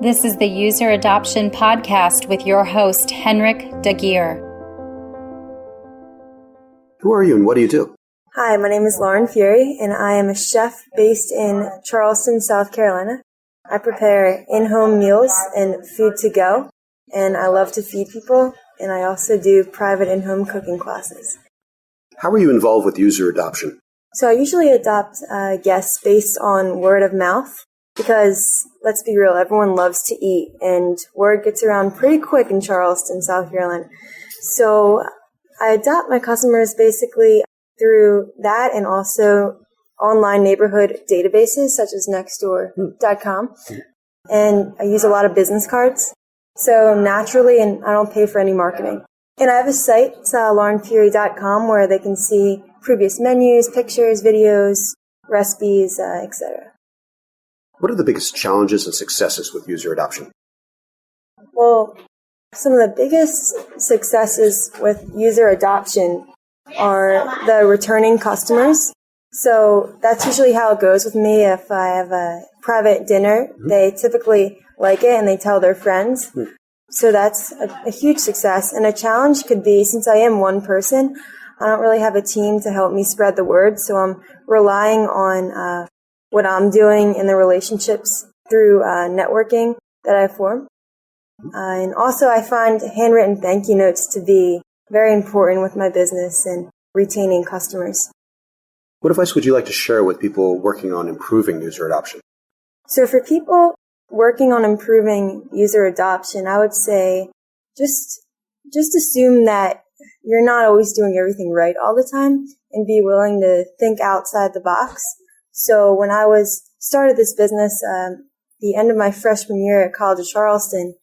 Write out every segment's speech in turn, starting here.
This is the User Adoption Podcast with your host, Henrik de Gyor. Who are you and what do you do? Hi, my name is Lauren Furey, and I am a chef based in Charleston, South Carolina. I prepare in-home meals and food to go, and I love to feed people, and I also do private in-home cooking classes. How are you involved with user adoption? So I usually adopt guests based on word of mouth because, let's be real, everyone loves to eat and word gets around pretty quick in Charleston, South Carolina. So I adopt my customers basically through that and also online neighborhood databases such as nextdoor.com. And I use a lot of business cards. So naturally, and I don't pay for any marketing. And I have a site, it's laurenfurey.com, where they can see previous menus, pictures, videos, recipes, etc. What are the biggest challenges and successes with user adoption? Well, some of the biggest successes with user adoption are the returning customers. So that's usually how it goes with me. If I have a private dinner, they typically like it and they tell their friends. So that's a huge success. And a challenge could be, since I am one person, I don't really have a team to help me spread the word, so I'm relying on what I'm doing in the relationships through networking that I form. And also I find handwritten thank you notes to be very important with my business and retaining customers. What advice would you like to share with people working on improving user adoption? So for people working on improving user adoption, I would say just assume that you're not always doing everything right all the time and be willing to think outside the box. So when I started this business, the end of my freshman year at College of Charleston,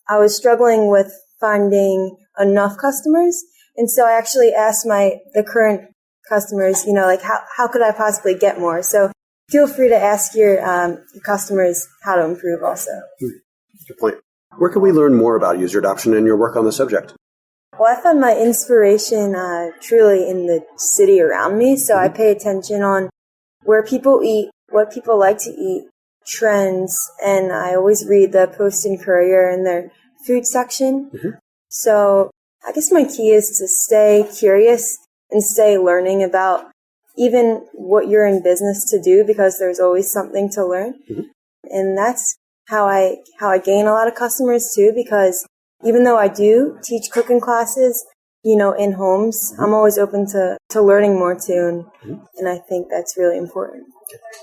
I was struggling with finding enough customers. And so I actually asked the current customers, how could I possibly get more? So feel free to ask your customers how to improve also. Good point. Where can we learn more about user adoption and your work on the subject? Well, I found my inspiration truly in the city around me. So I pay attention on where people eat, what people like to eat, trends, and I always read the Post and Courier in their food section. So I guess my key is to stay curious and stay learning about even what you're in business to do, because there's always something to learn. And that's how I gain a lot of customers too, because even though I do teach cooking classes, in homes, I'm always open to learning more too. And I think that's really important.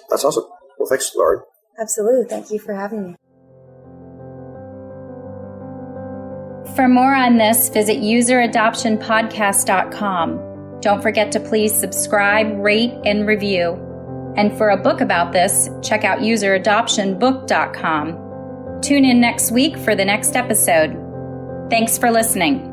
That's awesome. Well, thanks, Lauren. Absolutely. Thank you for having me. For more on this, visit useradoptionpodcast.com. Don't forget to please subscribe, rate, and review. And for a book about this, check out useradoptionbook.com. Tune in next week for the next episode. Thanks for listening.